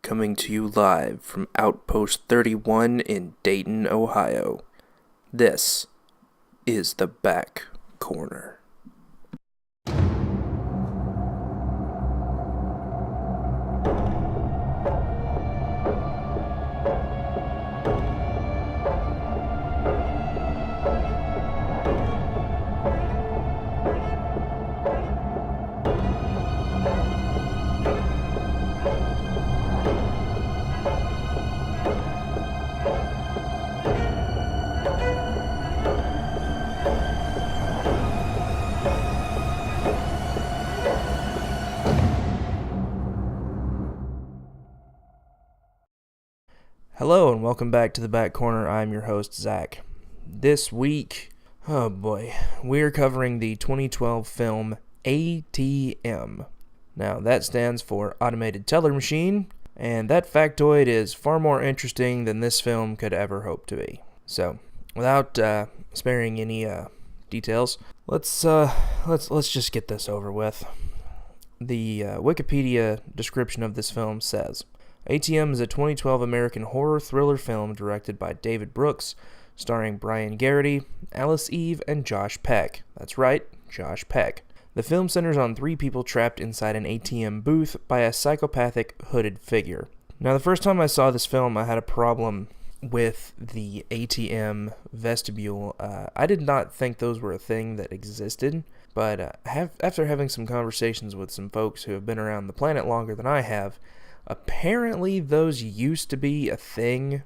coming to you live from Outpost 31 in Dayton, Ohio. This is the Back Corner. Hello and welcome back to the Back Corner. I'm your host, Zach. This week, we're covering the 2012 film ATM. Now, that stands for Automated Teller Machine, and that factoid is far more interesting than this film could ever hope to be. So, without sparing any details, let's just get this over with. The Wikipedia description of this film says, ATM is a 2012 American horror thriller film directed by David Brooks, starring Brian Garrity, Alice Eve, and Josh Peck. That's right, Josh Peck. The film centers on three people trapped inside an ATM booth by a psychopathic hooded figure. Now, the first time I saw this film, I had a problem with the ATM vestibule. I did not think those were a thing that existed, but after having some conversations with some folks who have been around the planet longer than I have, apparently those used to be a thing.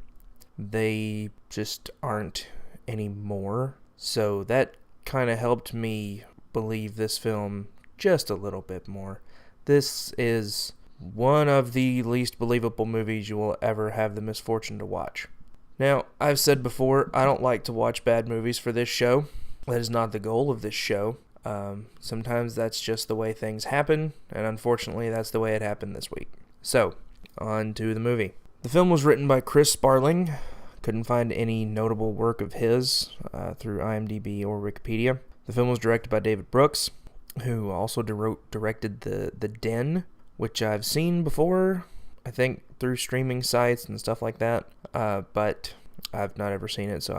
They just aren't anymore. So that kind of helped me believe this film just a little bit more. This is one of the least believable movies you will ever have the misfortune to watch. Now, I've said before, I don't like to watch bad movies for this show. That is not the goal of this show. Sometimes that's just the way things happen, and unfortunately that's the way it happened this week. So, on to the movie. The film was written by Chris Sparling. Couldn't find any notable work of his through IMDb or Wikipedia. The film was directed by David Brooks, who also directed The Den, which I've seen before, I think through streaming sites and stuff like that, but I've not ever seen it, so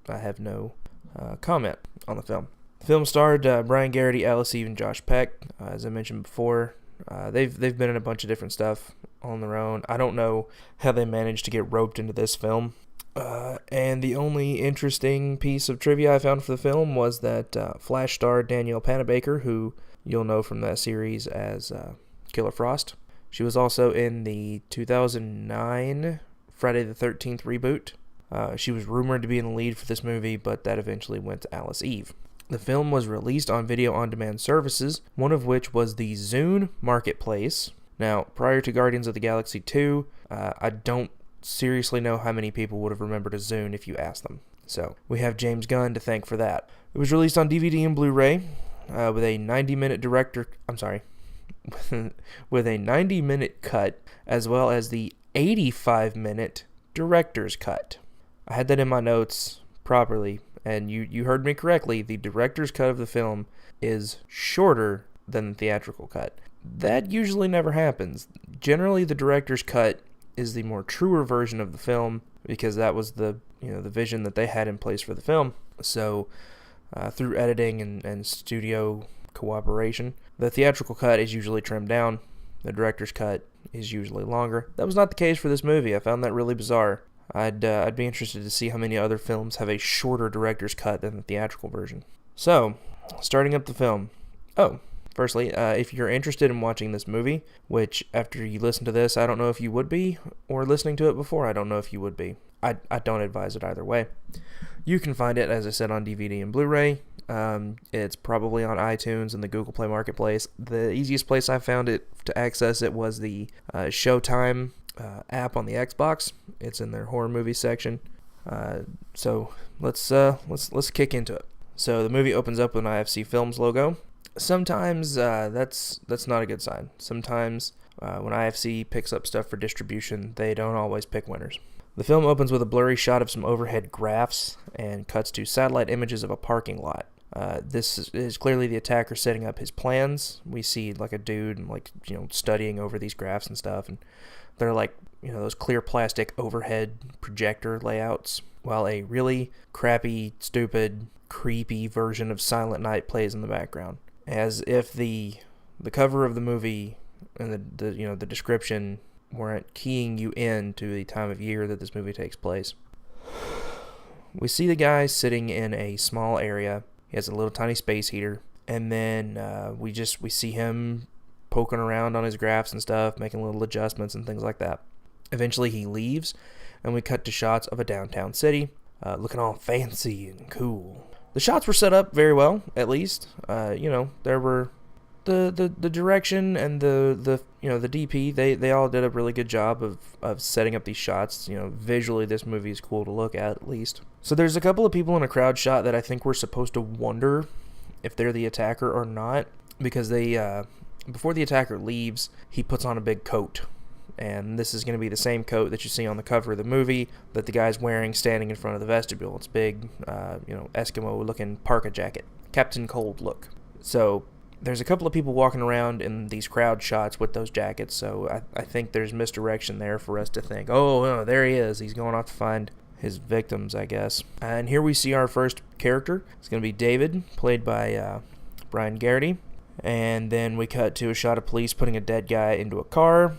I have no comment on the film. The film starred Brian Garrity, Alice Eve, and Josh Peck. As I mentioned before, they've been in a bunch of different stuff on their own. I don't know how they managed to get roped into this film. And the only interesting piece of trivia I found for the film was that Flash star Danielle Panabaker, who you'll know from that series as Killer Frost. She was also in the 2009 Friday the 13th reboot. She was rumored to be in the lead for this movie, but that eventually went to Alice Eve. The film was released on video-on-demand services, one of which was the Zune Marketplace. Now, prior to Guardians of the Galaxy 2, I don't seriously know how many people would have remembered a Zune if you asked them. So, we have James Gunn to thank for that. It was released on DVD and Blu-ray with a 90-minute with a 90-minute cut, as well as the 85-minute director's cut. I had that in my notes properly. And you heard me correctly, the director's cut of the film is shorter than the theatrical cut. That usually never happens. Generally, the director's cut is the more truer version of the film, because that was the vision that they had in place for the film. So, through editing and studio cooperation, the theatrical cut is usually trimmed down. The director's cut is usually longer. That was not the case for this movie. I found that really bizarre. I'd be interested to see how many other films have a shorter director's cut than the theatrical version. So, starting up the film. Firstly, if you're interested in watching this movie, which after you listen to this, I don't know if you would be, or listening to it before, I don't know if you would be. I don't advise it either way. You can find it, as I said, on DVD and Blu-ray. It's probably on iTunes and the Google Play Marketplace. The easiest place I found it to access it was the Showtime app on the Xbox. It's in their horror movie section. So let's kick into it. So the movie opens up with an IFC Films logo. Sometimes that's not a good sign. Sometimes when IFC picks up stuff for distribution, they don't always pick winners. The film opens with a blurry shot of some overhead graphs and cuts to satellite images of a parking lot. This is clearly the attacker setting up his plans. We see like a dude studying over these graphs and stuff, and They're like, those clear plastic overhead projector layouts, while a really crappy, stupid, creepy version of Silent Night plays in the background, as if the cover of the movie and the description weren't keying you in to the time of year that this movie takes place. We see the guy sitting in a small area. He has a little tiny space heater, and then we see him poking around on his graphs and stuff, making little adjustments and things like that. Eventually he leaves, and we cut to shots of a downtown city, looking all fancy and cool. The shots were set up very well, at least. There were the direction and the DP. They all did a really good job of setting up these shots. Visually this movie is cool to look at least. So there's a couple of people in a crowd shot that I think we're supposed to wonder if they're the attacker or not, because they before the attacker leaves, he puts on a big coat. And this is going to be the same coat that you see on the cover of the movie that the guy's wearing standing in front of the vestibule. It's big, Eskimo-looking parka jacket. Captain Cold look. So there's a couple of people walking around in these crowd shots with those jackets, so I think there's misdirection there for us to think, oh, there he is. He's going off to find his victims, I guess. And here we see our first character. It's going to be David, played by Brian Garrity. And then we cut to a shot of police putting a dead guy into a car.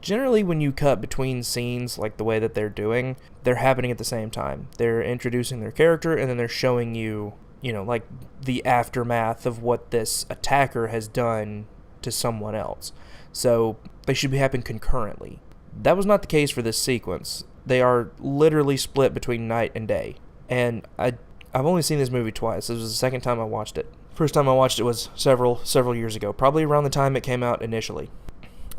Generally, when you cut between scenes like the way that they're doing, they're happening at the same time. They're introducing their character, and then they're showing you, like the aftermath of what this attacker has done to someone else. So they should be happening concurrently. That was not the case for this sequence. They are literally split between night and day. And I've only seen this movie twice. This was the second time I watched it. First time I watched it was several years ago, probably around the time it came out initially.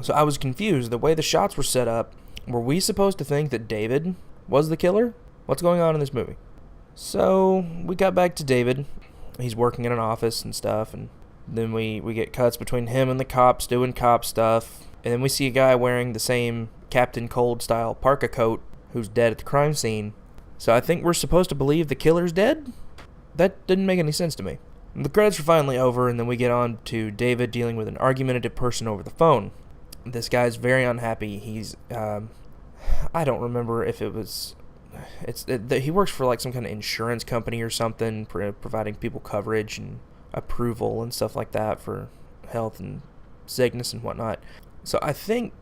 So I was confused. The way the shots were set up, were we supposed to think that David was the killer? What's going on in this movie? So we got back to David. He's working in an office and stuff, and then we get cuts between him and the cops doing cop stuff, and then we see a guy wearing the same Captain Cold style parka coat who's dead at the crime scene. So I think we're supposed to believe the killer's dead? That didn't make any sense to me. The credits are finally over, and then we get on to David dealing with an argumentative person over the phone. This guy's very unhappy. He's, I don't remember if it was, he works for like some kind of insurance company or something, providing people coverage and approval and stuff like that for health and sickness and whatnot. So I think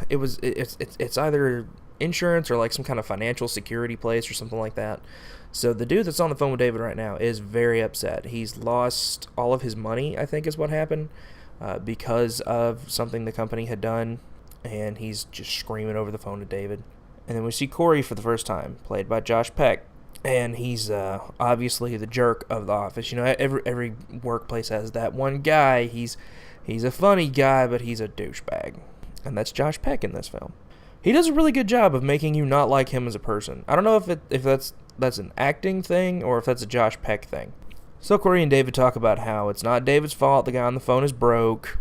it's either insurance or like some kind of financial security place or something like that. So the dude that's on the phone with David right now is very upset. He's lost all of his money, I think is what happened. Because of something the company had done, and he's just screaming over the phone to David. And then we see Corey for the first time, played by Josh Peck, and he's obviously the jerk of the office. Every workplace has that one guy. He's a funny guy, but he's a douchebag, and that's Josh Peck in this film. He does a really good job of making you not like him as a person. I don't know if that's an acting thing or if that's a Josh Peck thing. So Corey and David talk about how it's not David's fault, the guy on the phone is broke.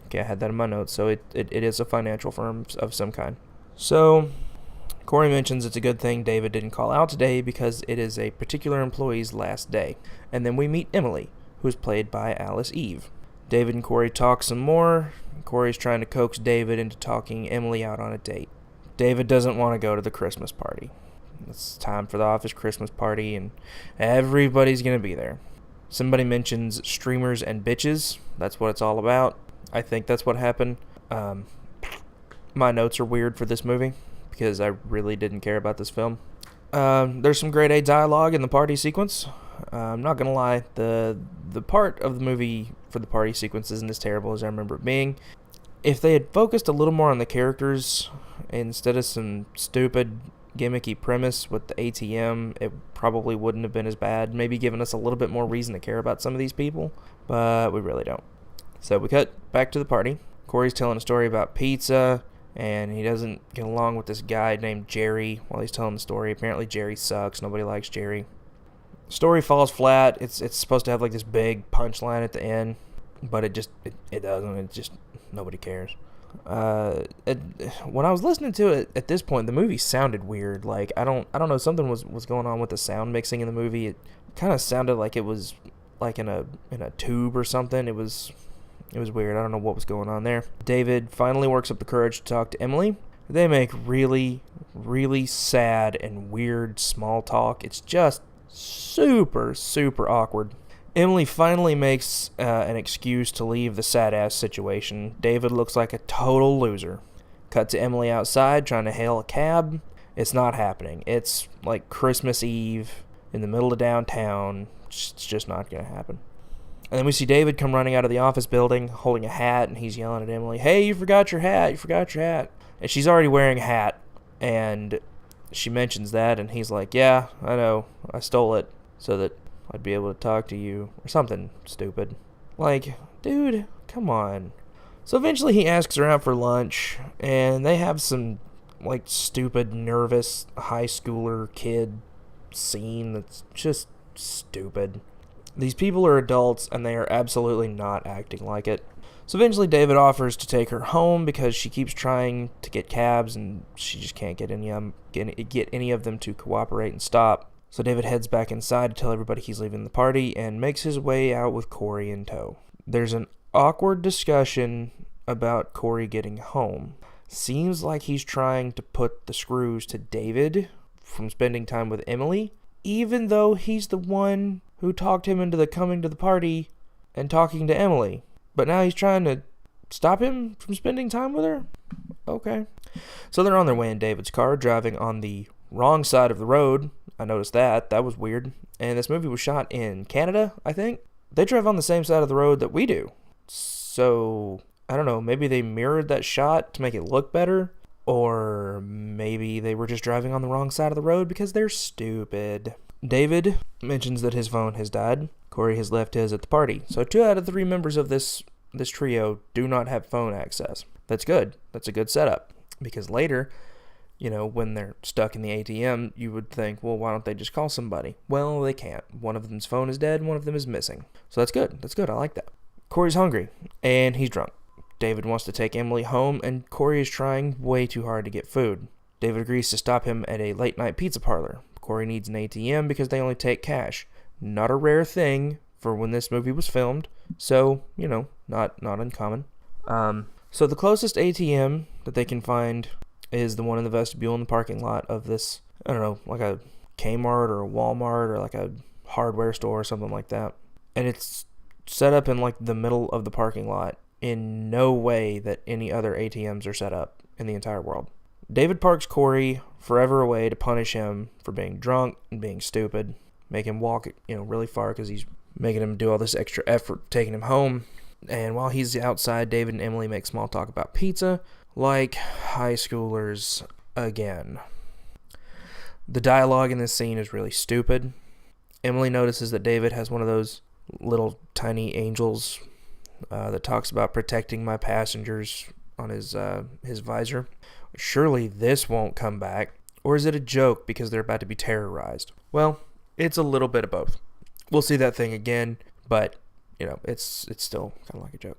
Okay, I had that in my notes, so it is a financial firm of some kind. So Corey mentions it's a good thing David didn't call out today because it is a particular employee's last day. And then we meet Emily, who's played by Alice Eve. David and Corey talk some more. Corey's trying to coax David into talking Emily out on a date. David doesn't want to go to the Christmas party. It's time for the office Christmas party, and everybody's going to be there. Somebody mentions streamers and bitches. That's what it's all about. I think that's what happened. My notes are weird for this movie because I really didn't care about this film. There's some grade A dialogue in the party sequence. I'm not going to lie. The part of the movie for the party sequence isn't as terrible as I remember it being. If they had focused a little more on the characters instead of some stupid gimmicky premise with the ATM, it probably wouldn't have been as bad. Maybe given us a little bit more reason to care about some of these people, but we really don't. So we cut back to the party. Corey's telling a story about pizza, and he doesn't get along with this guy named Jerry while he's telling the story. Apparently Jerry sucks. Nobody likes Jerry. The story falls flat. It's supposed to have like this big punchline at the end, but it doesn't. It just, nobody cares. When I was listening to it at this point, the movie sounded weird. Like I don't know, something was going on with the sound mixing in the movie. It kind of sounded like it was like in a tube or something. It was It was weird. I don't know what was going on there. David finally works up the courage to talk to Emily. They make really, really sad and weird small talk. It's just super, super awkward. Emily finally makes an excuse to leave the sad-ass situation. David looks like a total loser. Cut to Emily outside trying to hail a cab. It's not happening. It's like Christmas Eve in the middle of downtown. It's just not going to happen. And then we see David come running out of the office building holding a hat, and he's yelling at Emily, "Hey, you forgot your hat. You forgot your hat." And she's already wearing a hat, and she mentions that, and he's like, "Yeah, I know. I stole it so that I'd be able to talk to you," or something stupid. Like, dude, come on. So eventually he asks her out for lunch, and they have some, like, stupid, nervous high schooler kid scene that's just stupid. These people are adults, and they are absolutely not acting like it. So eventually David offers to take her home because she keeps trying to get cabs, and she just can't get any of them to cooperate and stop. So David heads back inside to tell everybody he's leaving the party and makes his way out with Corey in tow. There's an awkward discussion about Corey getting home. Seems like he's trying to put the screws to David from spending time with Emily, even though he's the one who talked him into coming to the party and talking to Emily. But now he's trying to stop him from spending time with her? Okay. So they're on their way in David's car, driving on the wrong side of the road. I noticed that. That was weird. And this movie was shot in Canada, I think. They drive on the same side of the road that we do. So, I don't know. Maybe they mirrored that shot to make it look better. Or maybe they were just driving on the wrong side of the road because they're stupid. David mentions that his phone has died. Corey has left his at the party. So 2 out of 3 members of this trio do not have phone access. That's good. That's a good setup. Because later, when they're stuck in the ATM, you would think, well, why don't they just call somebody? Well, they can't. One of them's phone is dead, one of them is missing. So that's good. That's good. I like that. Corey's hungry, and he's drunk. David wants to take Emily home, and Corey is trying way too hard to get food. David agrees to stop him at a late-night pizza parlor. Corey needs an ATM because they only take cash. Not a rare thing for when this movie was filmed, so, not uncommon. So the closest ATM that they can find is the one in the vestibule in the parking lot of this, I don't know, like a Kmart or a Walmart or like a hardware store or something like that. And it's set up in like the middle of the parking lot in no way that any other ATMs are set up in the entire world. David parks Corey forever away to punish him for being drunk and being stupid. Make him walk, really far because he's making him do all this extra effort taking him home. And while he's outside, David and Emily make small talk about pizza, like high schoolers again. The dialogue in this scene is really stupid. Emily notices that David has one of those little tiny angels that talks about protecting my passengers on his visor. Surely this won't come back. Or is it a joke because they're about to be terrorized? Well, it's a little bit of both. We'll see that thing again, but, it's still kind of like a joke.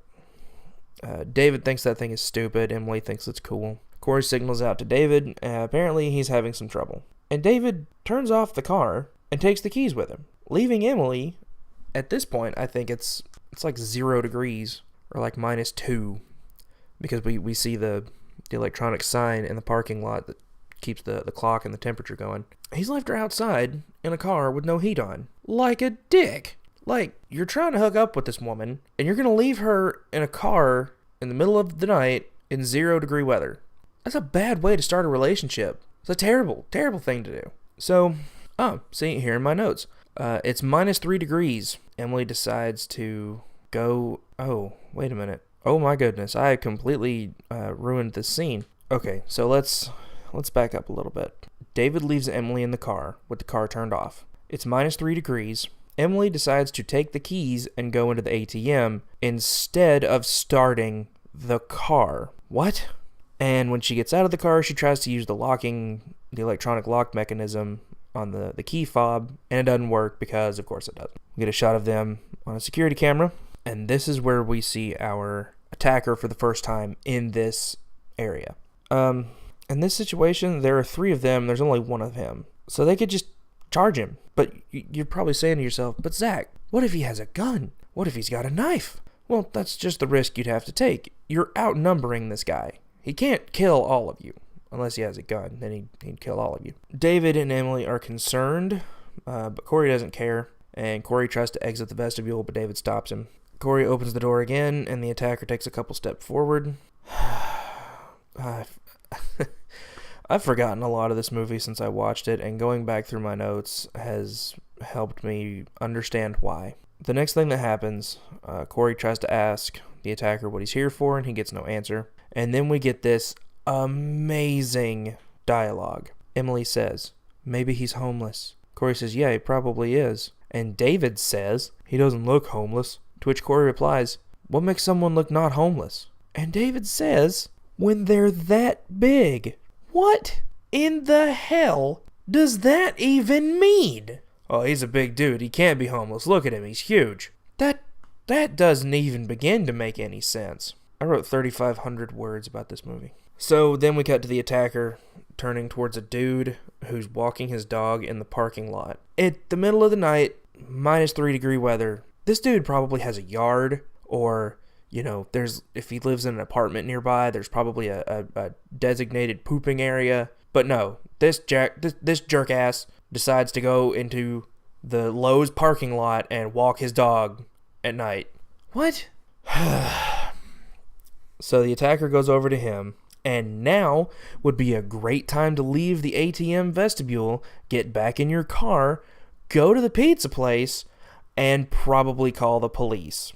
David thinks that thing is stupid. Emily thinks it's cool. Corey signals out to David. Apparently, he's having some trouble. And David turns off the car and takes the keys with him, leaving Emily. At this point, I think it's like 0 degrees or like -2 because we see the electronic sign in the parking lot that keeps the clock and the temperature going. He's left her outside in a car with no heat on. Like a dick. Like, you're trying to hook up with this woman, and you're going to leave her in a car in the middle of the night in 0-degree weather. That's a bad way to start a relationship. It's a terrible, terrible thing to do. So, see here in my notes. It's -3 degrees. Emily decides to go... Oh, wait a minute. Oh my goodness, I completely ruined this scene. Okay, so let's back up a little bit. David leaves Emily in the car with the car turned off. It's -3 degrees. Emily decides to take the keys and go into the ATM instead of starting the car. What? And when she gets out of the car, she tries to use the electronic lock mechanism on the key fob, and it doesn't work because, of course, it doesn't. We get a shot of them on a security camera, and this is where we see our attacker for the first time in this area. In this situation, there are 3 of them. There's only 1 of him. So they could just charge him. But you're probably saying to yourself, but Zach, what if he has a gun? What if he's got a knife? Well, that's just the risk you'd have to take. You're outnumbering this guy. He can't kill all of you. Unless he has a gun, then he'd kill all of you. David and Emily are concerned, but Corey doesn't care. And Corey tries to exit the vestibule, but David stops him. Corey opens the door again, and the attacker takes a couple steps forward. I've forgotten a lot of this movie since I watched it, and going back through my notes has helped me understand why. The next thing that happens, Corey tries to ask the attacker what he's here for, and he gets no answer. And then we get this amazing dialogue. Emily says, "Maybe he's homeless." Corey says, "Yeah, he probably is." And David says, "He doesn't look homeless." To which Corey replies, "What makes someone look not homeless?" And David says, "When they're that big." What in the hell does that even mean? Oh, he's a big dude. He can't be homeless. Look at him. He's huge. That doesn't even begin to make any sense. I wrote 3,500 words about this movie. So then we cut to the attacker turning towards a dude who's walking his dog in the parking lot. At the middle of the night, -3-degree weather. This dude probably has a yard, or, if he lives in an apartment nearby, there's probably a designated pooping area. But no, this jerk ass decides to go into the Lowe's parking lot and walk his dog at night. What? So the attacker goes over to him, and now would be a great time to leave the ATM vestibule, get back in your car, go to the pizza place, and probably call the police.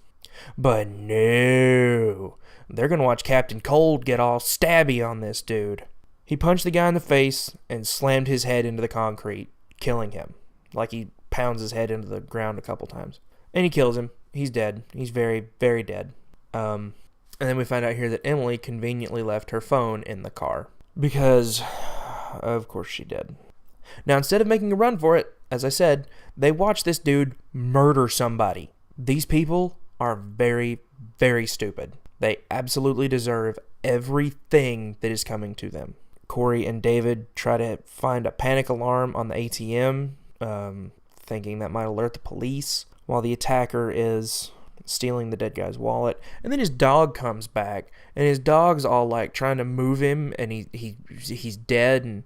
But no, they're going to watch Captain Cold get all stabby on this dude. He punched the guy in the face and slammed his head into the concrete, killing him. Like he pounds his head into the ground a couple times. And he kills him. He's dead. He's very, very dead. And then we find out here that Emily conveniently left her phone in the car. Because, of course she did. Now, instead of making a run for it, as I said, they watch this dude murder somebody. These people are very, very stupid. They absolutely deserve everything that is coming to them. Corey and David try to find a panic alarm on the ATM, thinking that might alert the police, while the attacker is stealing the dead guy's wallet. And then his dog comes back, and his dog's all like trying to move him, and he's dead, and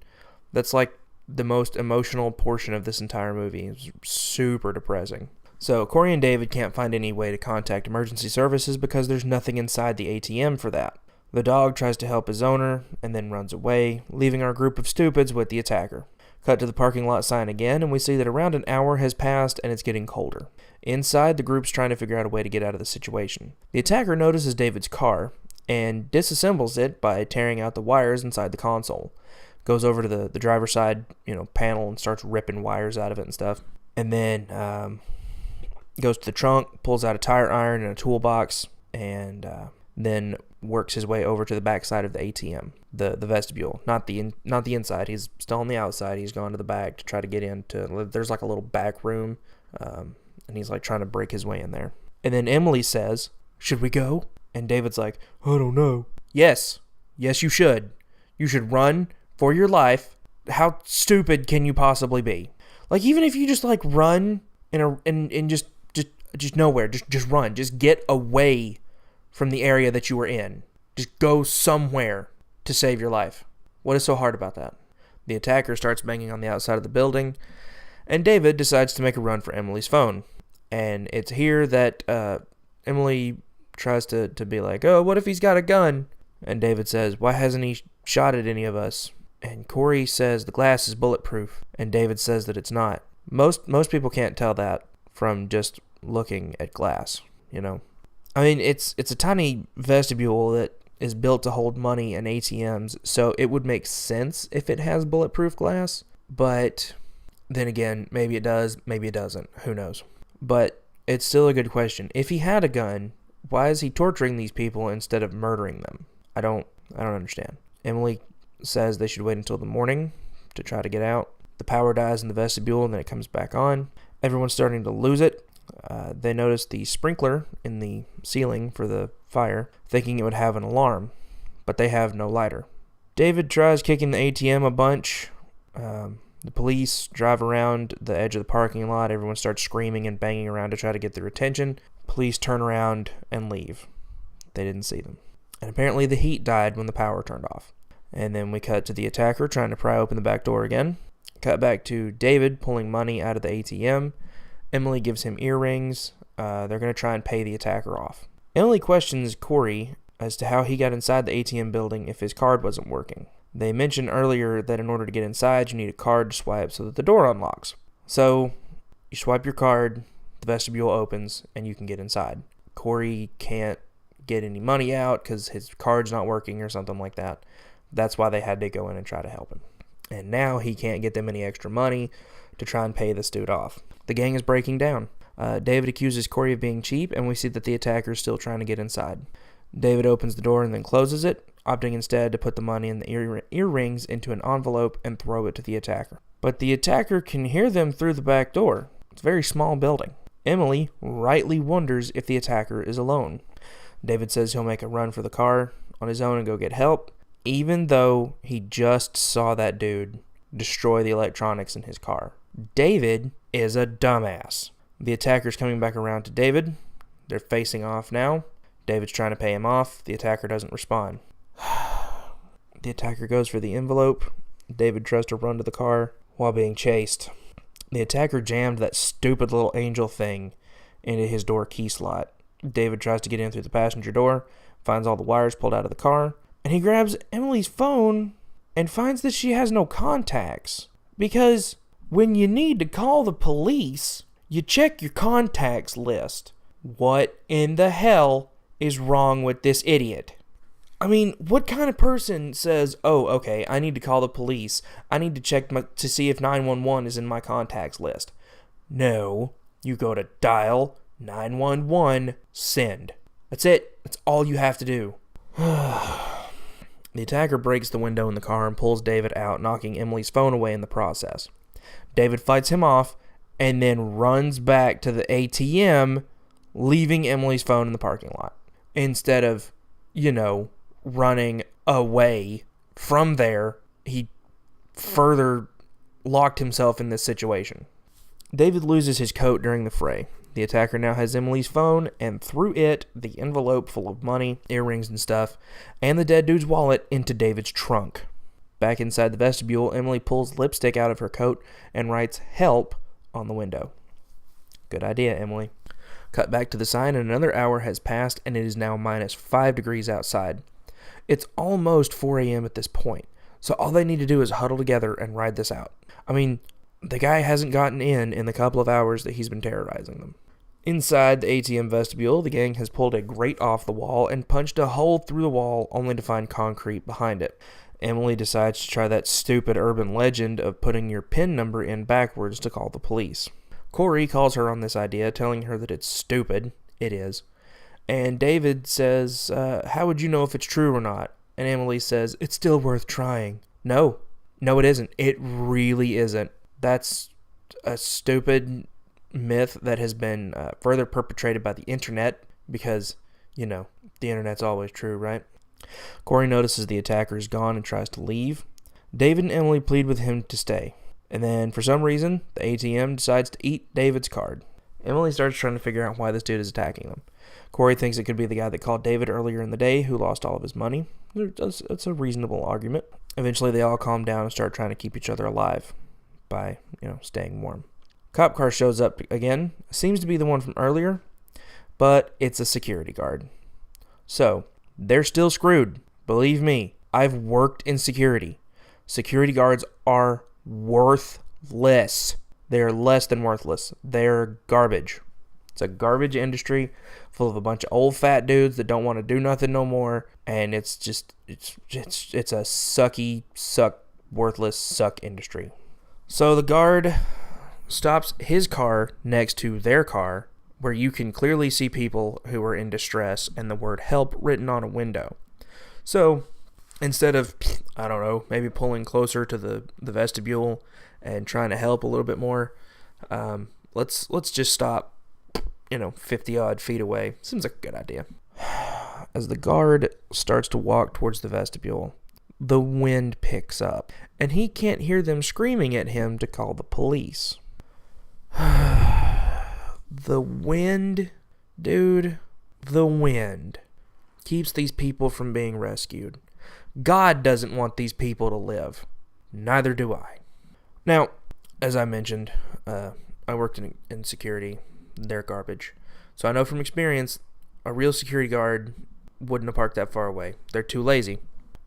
that's like the most emotional portion of this entire movie. It's super depressing. So Corey and David can't find any way to contact emergency services because there's nothing inside the ATM for that. The dog tries to help his owner and then runs away, leaving our group of stupids with the attacker. Cut to the parking lot sign again, and we see that around an hour has passed and it's getting colder. Inside, the group's trying to figure out a way to get out of the situation. The attacker notices David's car and disassembles it by tearing out the wires inside the console. Goes over to the driver's side, panel and starts ripping wires out of it and stuff. And then goes to the trunk, pulls out a tire iron and a toolbox, and then works his way over to the back side of the ATM, the vestibule, not the inside. He's still on the outside. He's gone to the back to try to get into. There's like a little back room, and he's like trying to break his way in there. And then Emily says, "Should we go?" And David's like, "I don't know." Yes, you should. You should run for your life. How stupid can you possibly be? Like, even if you just like run in just nowhere, just run, just get away from the area that you were in. Just go somewhere to save your life. What is so hard about that? The attacker starts banging on the outside of the building, and David decides to make a run for Emily's phone. And it's here that Emily tries to be like, "Oh, what if he's got a gun?" And David says, "Why hasn't he shot at any of us?" And Corey says the glass is bulletproof, and David says that it's not. Most people can't tell that from just looking at glass, I mean, it's a tiny vestibule that is built to hold money and ATMs, so it would make sense if it has bulletproof glass. But then again, maybe it does, maybe it doesn't. Who knows? But it's still a good question. If he had a gun, why is he torturing these people instead of murdering them? I don't understand. Emily says they should wait until the morning to try to get out. The power dies in the vestibule, and then it comes back on. Everyone's starting to lose it. They notice the sprinkler in the ceiling for the fire, thinking it would have an alarm, but they have no lighter. David tries kicking the ATM a bunch. The police drive around the edge of the parking lot. Everyone starts screaming and banging around to try to get their attention. Police turn around and leave. They didn't see them. And apparently the heat died when the power turned off. And then we cut to the attacker trying to pry open the back door again. Cut back to David pulling money out of the ATM. Emily gives him earrings. They're going to try and pay the attacker off. Emily questions Corey as to how he got inside the ATM building if his card wasn't working. They mentioned earlier that in order to get inside, you need a card to swipe so that the door unlocks. So you swipe your card, the vestibule opens, and you can get inside. Corey can't get any money out because his card's not working or something like that. That's why they had to go in and try to help him. And now he can't get them any extra money to try and pay this dude off. The gang is breaking down. David accuses Corey of being cheap, and we see that the attacker is still trying to get inside. David opens the door and then closes it, opting instead to put the money and the earrings into an envelope and throw it to the attacker. But the attacker can hear them through the back door. It's a very small building. Emily rightly wonders if the attacker is alone. David says he'll make a run for the car on his own and go get help, even though he just saw that dude destroy the electronics in his car. David is a dumbass. The attacker's coming back around to David. They're facing off now. David's trying to pay him off. The attacker doesn't respond. The attacker goes for the envelope. David tries to run to the car while being chased. The attacker jammed that stupid little angel thing into his door key slot. David tries to get in through the passenger door, finds all the wires pulled out of the car, and he grabs Emily's phone and finds that she has no contacts. Because when you need to call the police, you check your contacts list. What in the hell is wrong with this idiot? I mean, what kind of person says, oh, okay, I need to call the police. I need to check to see if 911 is in my contacts list. No, you go to dial 911, send. That's it. That's all you have to do. The attacker breaks the window in the car and pulls David out, knocking Emily's phone away in the process. David fights him off and then runs back to the ATM, leaving Emily's phone in the parking lot. Instead of, running away from there, he further locked himself in this situation. David loses his coat during the fray. The attacker now has Emily's phone, and through it, the envelope full of money, earrings and stuff, and the dead dude's wallet into David's trunk. Back inside the vestibule, Emily pulls lipstick out of her coat and writes "help" on the window. Good idea, Emily. Cut back to the sign, and another hour has passed, and it is now minus 5 degrees outside. It's almost 4 a.m. at this point, so all they need to do is huddle together and ride this out. I mean, the guy hasn't gotten in the couple of hours that he's been terrorizing them. Inside the ATM vestibule, the gang has pulled a grate off the wall and punched a hole through the wall only to find concrete behind it. Emily decides to try that stupid urban legend of putting your PIN number in backwards to call the police. Corey calls her on this idea, telling her that it's stupid. It is. And David says, how would you know if it's true or not? And Emily says, it's still worth trying. No, it isn't. It really isn't. That's a stupid myth that has been further perpetrated by the internet because, the internet's always true, right? Corey notices the attacker is gone and tries to leave. David and Emily plead with him to stay. And then, for some reason, the ATM decides to eat David's card. Emily starts trying to figure out why this dude is attacking them. Corey thinks it could be the guy that called David earlier in the day who lost all of his money. It's a reasonable argument. Eventually, they all calm down and start trying to keep each other alive by, staying warm. Cop car shows up again. Seems to be the one from earlier, but it's a security guard. So, they're still screwed. Believe me, I've worked in security. Security guards are worthless. They're less than worthless. They're garbage. It's a garbage industry full of a bunch of old fat dudes that don't want to do nothing no more. And it's a worthless suck industry. So the guard stops his car next to their car where you can clearly see people who are in distress and the word help written on a window. So instead of, maybe pulling closer to the vestibule and trying to help a little bit more, let's just stop, 50 odd feet away. Seems like a good idea. As the guard starts to walk towards the vestibule, the wind picks up and he can't hear them screaming at him to call the police. The wind Dude, the wind keeps these people from being rescued. God doesn't want these people to live. Neither do I. Now, as I mentioned, I worked in security. They're garbage. So I know from experience, a real security guard wouldn't have parked that far away. They're too lazy.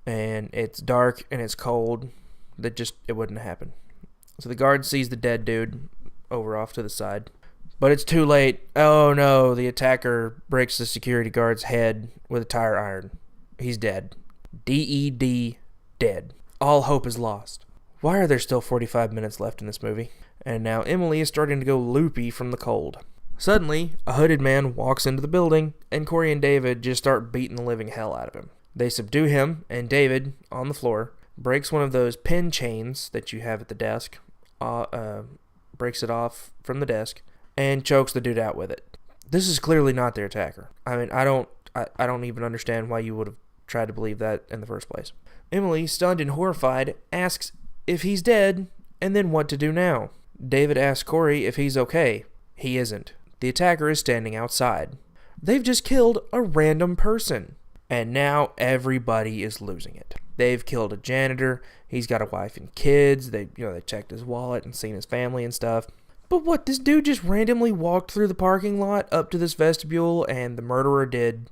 And it's dark and it's cold. It wouldn't happen. So the guard sees the dead dude over off to the side. But it's too late. Oh no, the attacker breaks the security guard's head with a tire iron. He's dead. D-E-D, dead. All hope is lost. Why are there still 45 minutes left in this movie? And now Emily is starting to go loopy from the cold. Suddenly, a hooded man walks into the building, and Corey and David just start beating the living hell out of him. They subdue him, and David, on the floor, breaks one of those pin chains that you have at the desk, breaks it off from the desk, and chokes the dude out with it. This is clearly not their attacker. I mean, I don't even understand why you would have tried to believe that in the first place. Emily, stunned and horrified, asks if he's dead, and then what to do now. David asks Corey if he's okay. He isn't. The attacker is standing outside. They've just killed a random person. And now everybody is losing it. They've killed a janitor. He's got a wife and kids. They checked his wallet and seen his family and stuff. But what, this dude just randomly walked through the parking lot up to this vestibule and the murderer did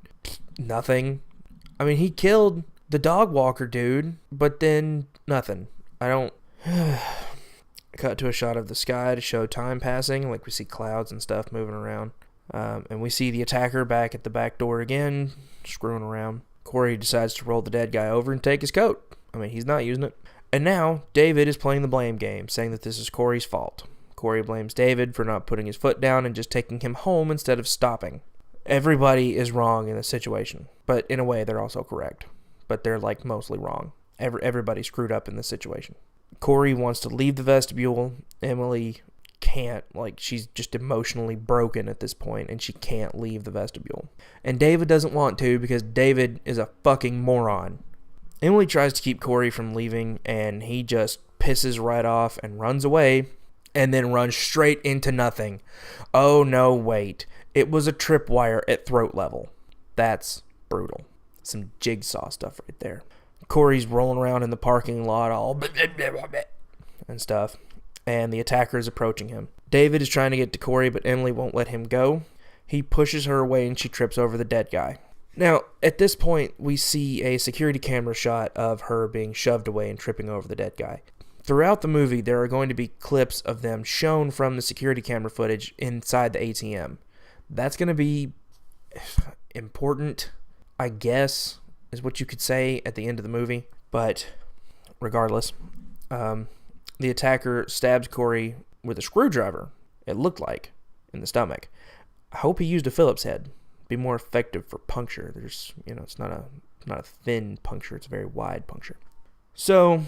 nothing? I mean, he killed the dog walker dude, but then nothing. I don't... Cut to a shot of the sky to show time passing, like we see clouds and stuff moving around. And we see the attacker back at the back door again, screwing around. Corey decides to roll the dead guy over and take his coat. I mean, he's not using it. And now, David is playing the blame game, saying that this is Corey's fault. Corey blames David for not putting his foot down and just taking him home instead of stopping. Everybody is wrong in this situation, but in a way, they're also correct. But they're, mostly wrong. Everybody screwed up in this situation. Corey wants to leave the vestibule. Emily can't. She's just emotionally broken at this point, and she can't leave the vestibule. And David doesn't want to because David is a fucking moron. Emily tries to keep Corey from leaving, and he just pisses right off and runs away, and then runs straight into nothing. Oh no, wait. It was a tripwire at throat level. That's brutal. Some jigsaw stuff right there. Corey's rolling around in the parking lot all and stuff, and the attacker is approaching him. David is trying to get to Corey, but Emily won't let him go. He pushes her away and she trips over the dead guy. Now, at this point, we see a security camera shot of her being shoved away and tripping over the dead guy. Throughout the movie, there are going to be clips of them shown from the security camera footage inside the ATM. That's going to be important, I guess, is what you could say at the end of the movie. But regardless, the attacker stabs Corey with a screwdriver, it looked like, in the stomach. I hope he used a Phillips head. Be more effective for puncture. There's, it's not a thin puncture, it's a very wide puncture. So,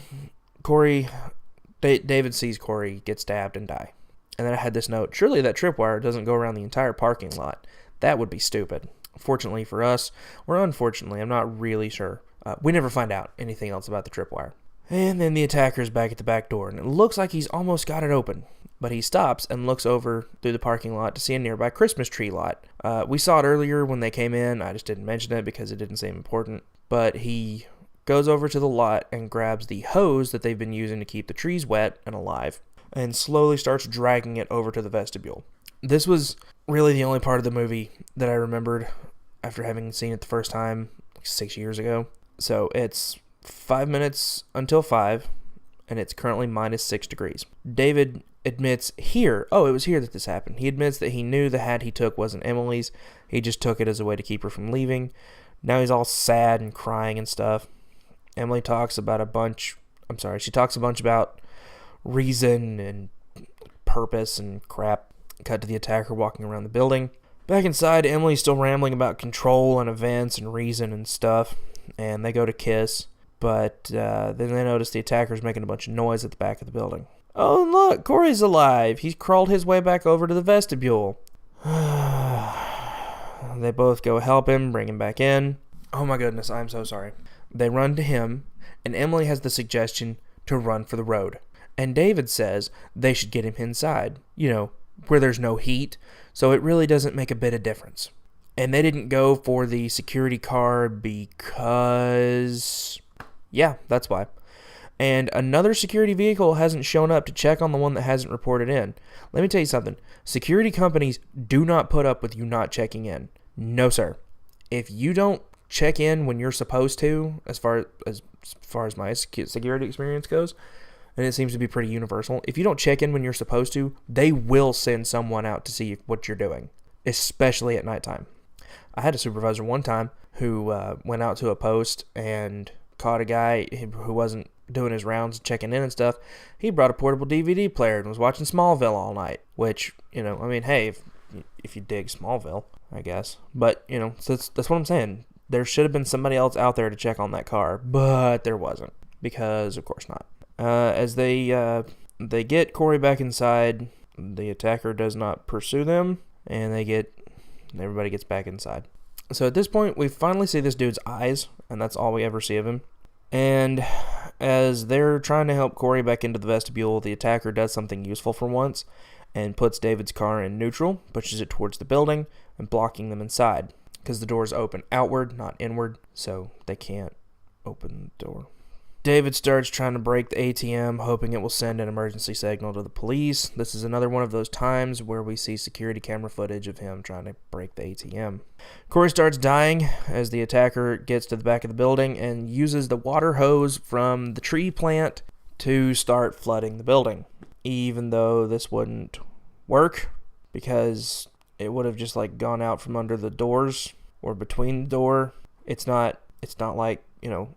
David sees Corey get stabbed and die. And then I had this note, surely that tripwire doesn't go around the entire parking lot. That would be stupid. Fortunately for us, or unfortunately, I'm not really sure. We never find out anything else about the tripwire. And then the attacker's back at the back door, and it looks like he's almost got it open. But he stops and looks over through the parking lot to see a nearby Christmas tree lot. We saw it earlier when they came in. I just didn't mention it because it didn't seem important. But he goes over to the lot and grabs the hose that they've been using to keep the trees wet and alive, and slowly starts dragging it over to the vestibule. This was really the only part of the movie that I remembered after having seen it the first time 6 years ago. So it's 5 minutes until 5, and it's currently minus 6 degrees. David admits here, it was here that this happened. He admits that he knew the hat he took wasn't Emily's. He just took it as a way to keep her from leaving. Now he's all sad and crying and stuff. Emily talks about she talks a bunch about reason and purpose and crap. Cut to the attacker walking around the building. Back inside, Emily's still rambling about control and events and reason and stuff, and they go to kiss, but then they notice the attacker's making a bunch of noise at the back of the building. Oh, and look, Corey's alive. He's crawled his way back over to the vestibule. They both go help him, bring him back in. Oh my goodness, I'm so sorry. They run to him, and Emily has the suggestion to run for the road. And David says they should get him inside, where there's no heat, so it really doesn't make a bit of difference. And they didn't go for the security card because... yeah, that's why. And another security vehicle hasn't shown up to check on the one that hasn't reported in. Let me tell you something. Security companies do not put up with you not checking in. No, sir. If you don't check in when you're supposed to, as far as my security experience goes, and it seems to be pretty universal, if you don't check in when you're supposed to, they will send someone out to see what you're doing, especially at nighttime. I had a supervisor one time who went out to a post and caught a guy who wasn't doing his rounds, checking in and stuff. He brought a portable DVD player and was watching Smallville all night, which, I mean, hey, if you dig Smallville, I guess. But, so that's what I'm saying. There should have been somebody else out there to check on that car, but there wasn't, because of course not. As they get Corey back inside, the attacker does not pursue them, and everybody gets back inside. So at this point, we finally see this dude's eyes, and that's all we ever see of him. And as they're trying to help Corey back into the vestibule, the attacker does something useful for once and puts David's car in neutral, pushes it towards the building, and blocking them inside, because the doors open outward, not inward, so they can't open the door. David starts trying to break the ATM, hoping it will send an emergency signal to the police. This is another one of those times where we see security camera footage of him trying to break the ATM. Corey starts dying as the attacker gets to the back of the building and uses the water hose from the tree plant to start flooding the building, even though this wouldn't work because it would have just gone out from under the doors or between the door. It's not like,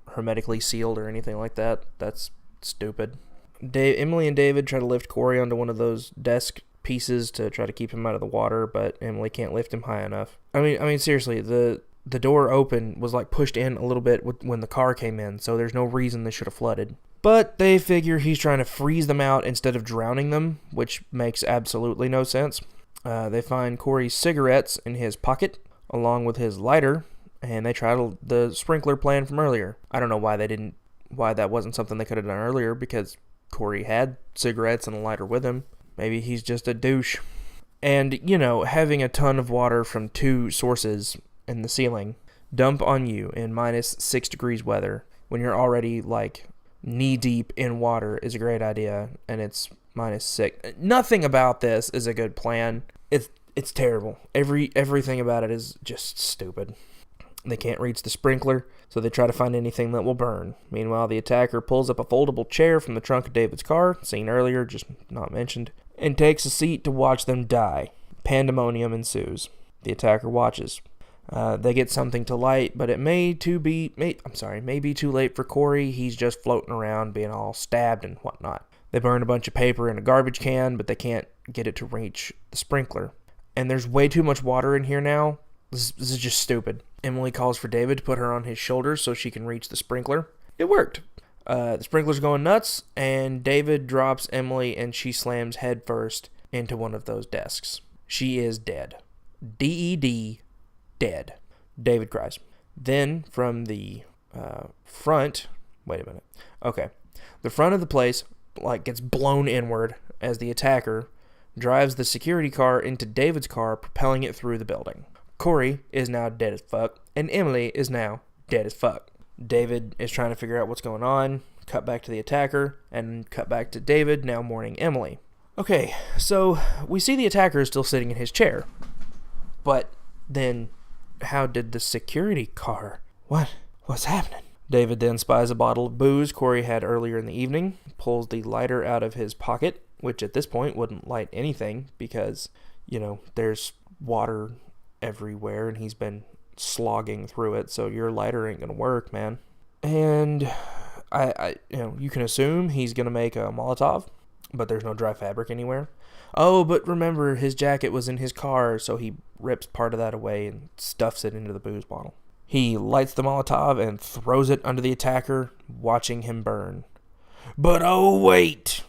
hermetically sealed or anything like that. That's stupid. Emily and David try to lift Corey onto one of those desk pieces to try to keep him out of the water, but Emily can't lift him high enough. I mean, seriously, the door open was pushed in a little bit when the car came in, so there's no reason they should have flooded. But they figure he's trying to freeze them out instead of drowning them, which makes absolutely no sense. They find Corey's cigarettes in his pocket, along with his lighter, and they tried the sprinkler plan from earlier. I don't know why that wasn't something they could have done earlier, because Corey had cigarettes and a lighter with him. Maybe he's just a douche. And, having a ton of water from 2 sources in the ceiling dump on you in minus 6 degrees weather when you're already knee deep in water is a great idea, and it's minus 6. Nothing about this is a good plan. It's terrible. Everything about it is just stupid. They can't reach the sprinkler, so they try to find anything that will burn. Meanwhile, the attacker pulls up a foldable chair from the trunk of David's car, seen earlier, just not mentioned, and takes a seat to watch them die. Pandemonium ensues. The attacker watches. They get something to light, but it may be too late for Corey. He's just floating around, being all stabbed and whatnot. They burn a bunch of paper in a garbage can, but they can't get it to reach the sprinkler. And there's way too much water in here now. This is just stupid. Emily calls for David to put her on his shoulders so she can reach the sprinkler. It worked. The sprinkler's going nuts, and David drops Emily, and she slams headfirst into one of those desks. She is dead. D-E-D, dead. David cries. Then, from the front... Wait a minute. Okay. The front of the place, gets blown inward as the attacker drives the security car into David's car, propelling it through the building. Corey is now dead as fuck, and Emily is now dead as fuck. David is trying to figure out what's going on, cut back to the attacker, and cut back to David now mourning Emily. Okay, so we see the attacker is still sitting in his chair. But then, how did the security car... What's happening? David then spies a bottle of booze Corey had earlier in the evening, pulls the lighter out of his pocket, which at this point wouldn't light anything because, there's water everywhere and he's been slogging through it, so your lighter ain't gonna work, man. And you can assume he's gonna make a Molotov, but there's no dry fabric anywhere. Oh, but remember, his jacket was in his car, so he rips part of that away and stuffs it into the booze bottle. He lights the Molotov and throws it under the attacker, watching him burn. But oh wait!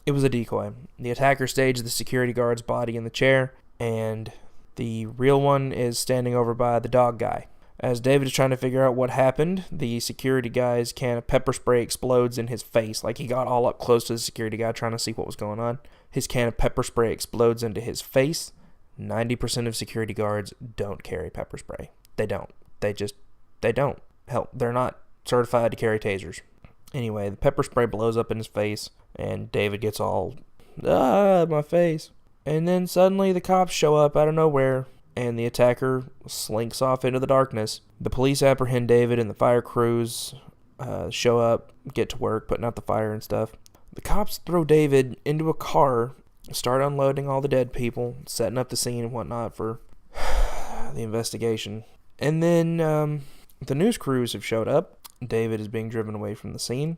It was a decoy. The attacker staged the security guard's body in the chair, and the real one is standing over by the dog guy. As David is trying to figure out what happened, the security guy's can of pepper spray explodes in his face. He got all up close to the security guy trying to see what was going on. His can of pepper spray explodes into his face. 90% of security guards don't carry pepper spray. They don't. They don't. Hell, they're not certified to carry tasers. Anyway, the pepper spray blows up in his face, and David gets all, my face. And then suddenly the cops show up out of nowhere, and the attacker slinks off into the darkness. The police apprehend David, and the fire crews show up, get to work, putting out the fire and stuff. The cops throw David into a car, start unloading all the dead people, setting up the scene and whatnot for the investigation. And then the news crews have showed up. David is being driven away from the scene.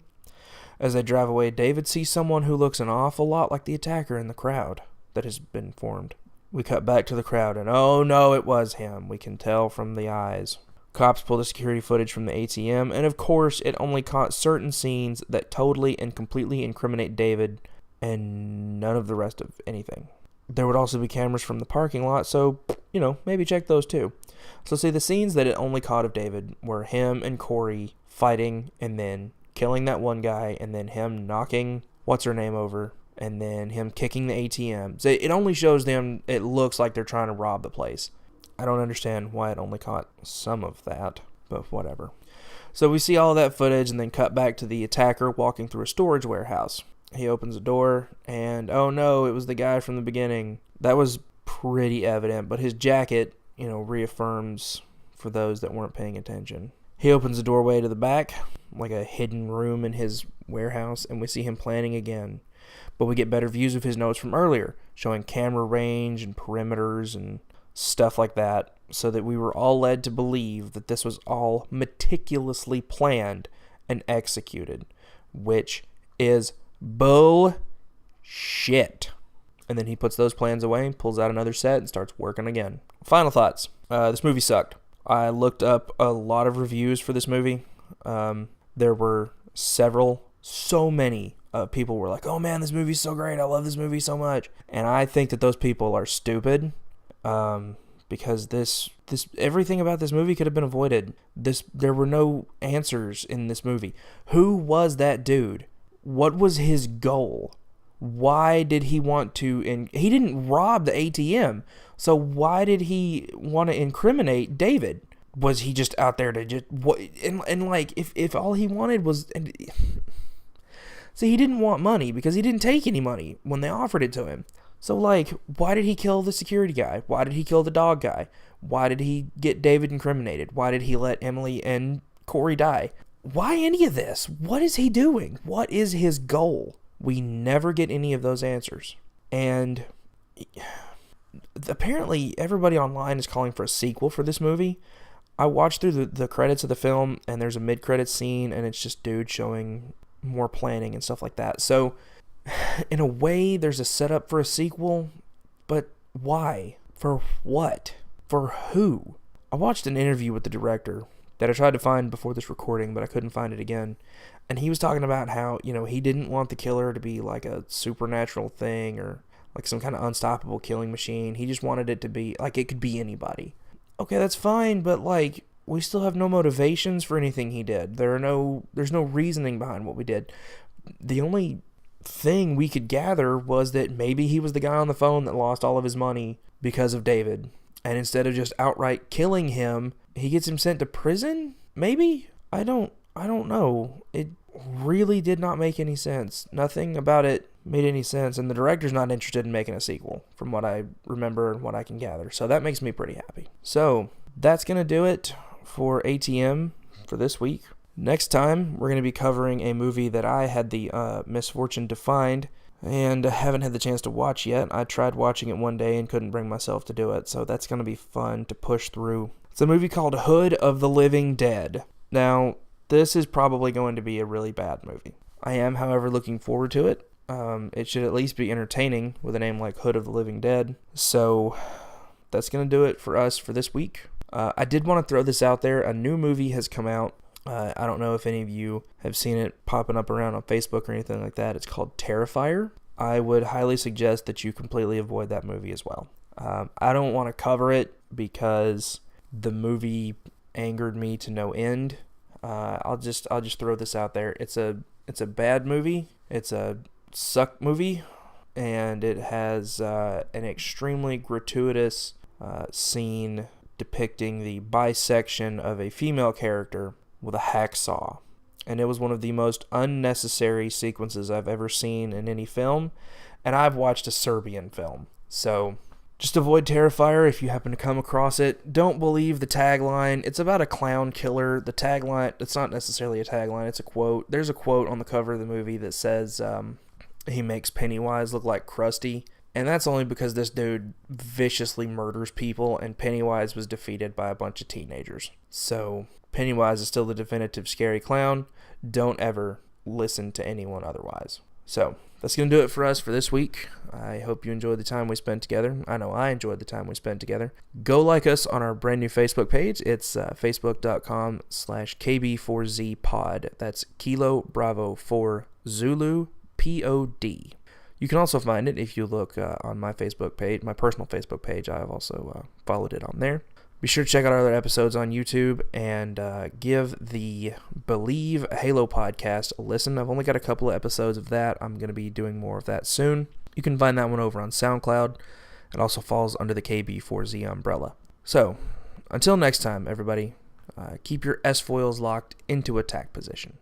As they drive away, David sees someone who looks an awful lot like the attacker in the crowd that has been formed. We cut back to the crowd, and oh no, it was him. We can tell from the eyes. Cops pull the security footage from the ATM, and of course, it only caught certain scenes that totally and completely incriminate David, and none of the rest of anything. There would also be cameras from the parking lot, so, maybe check those too. So see, the scenes that it only caught of David were him and Corey fighting, and then killing that one guy, and then him knocking what's-her-name over, and then him kicking the ATM. So it only shows them, it looks like they're trying to rob the place. I don't understand why it only caught some of that, but whatever. So we see all of that footage and then cut back to the attacker walking through a storage warehouse. He opens a door, and oh no, it was the guy from the beginning. That was pretty evident, but his jacket, reaffirms for those that weren't paying attention. He opens the doorway to the back, like a hidden room in his warehouse, and we see him planning again. But we get better views of his notes from earlier, showing camera range and perimeters and stuff like that, so that we were all led to believe that this was all meticulously planned and executed, which is bullshit. And then he puts those plans away, pulls out another set, and starts working again. Final thoughts. This movie sucked. I looked up a lot of reviews for this movie. There were so many people were like, oh man, this movie's so great. I love this movie so much. And I think that those people are stupid. Because this everything about this movie could have been avoided. There were no answers in this movie. Who was that dude? What was his goal? Why did he want to? He didn't rob the ATM, so why did he want to incriminate David? Was he just out there to just what? And like, if all he wanted was, see, he didn't want money because he didn't take any money when they offered it to him. So, like, why did he kill the security guy? Why did he kill the dog guy? Why did he get David incriminated? Why did he let Emily and Corey die? Why any of this? What is he doing? What is his goal? We never get any of those answers. And apparently everybody online is calling for a sequel for this movie. I watched through the credits of the film, and there's a mid-credits scene, and it's just dude showing more planning and stuff like that. So in a way, there's a setup for a sequel, but why? For what? For who? I watched an interview with the director that I tried to find before this recording, but I couldn't find it again. And he was talking about how, he didn't want the killer to be like a supernatural thing or like some kind of unstoppable killing machine. He just wanted it to be like it could be anybody. Okay, that's fine, but like we still have no motivations for anything he did. There's no reasoning behind what we did. The only thing we could gather was that maybe he was the guy on the phone that lost all of his money because of David. And instead of just outright killing him, he gets him sent to prison? Maybe? I don't know. It really did not make any sense. Nothing about it made any sense. And the director's not interested in making a sequel, from what I remember and what I can gather. So that makes me pretty happy. So that's going to do it for ATM for this week. Next time, we're going to be covering a movie that I had the misfortune to find and haven't had the chance to watch yet. I tried watching it one day and couldn't bring myself to do it, so that's going to be fun to push through. It's a movie called Hood of the Living Dead. Now, this is probably going to be a really bad movie. I am, however, looking forward to it. It should at least be entertaining with a name like Hood of the Living Dead. So that's going to do it for us for this week. I did want to throw this out there. A new movie has come out. I don't know if any of you have seen it popping up around on Facebook or anything like that. It's called Terrifier. I would highly suggest that you completely avoid that movie as well. I don't want to cover it because the movie angered me to no end. I'll just throw this out there. It's a bad movie. It's a suck movie. and it has an extremely gratuitous scene depicting the bisection of a female character with a hacksaw. And it was one of the most unnecessary sequences I've ever seen in any film, and I've watched a Serbian film. So just avoid Terrifier if you happen to come across it. Don't believe the tagline. It's about a clown killer. The tagline, it's not necessarily a tagline, it's a quote. There's a quote on the cover of the movie that says he makes Pennywise look like Krusty. And that's only because this dude viciously murders people, and Pennywise was defeated by a bunch of teenagers. So Pennywise is still the definitive scary clown. Don't ever listen to anyone otherwise. So that's going to do it for us for this week. I hope you enjoyed the time we spent together. I know I enjoyed the time we spent together. Go like us on our brand new Facebook page. It's facebook.com/KB4ZPod. That's Kilo Bravo 4 Zulu POD. You can also find it if you look on my Facebook page, my personal Facebook page. I've also followed it on there. Be sure to check out our other episodes on YouTube and give the Believe Halo podcast a listen. I've only got a couple of episodes of that. I'm going to be doing more of that soon. You can find that one over on SoundCloud. It also falls under the KB4Z umbrella. So, until next time, everybody, keep your S-foils locked into attack position.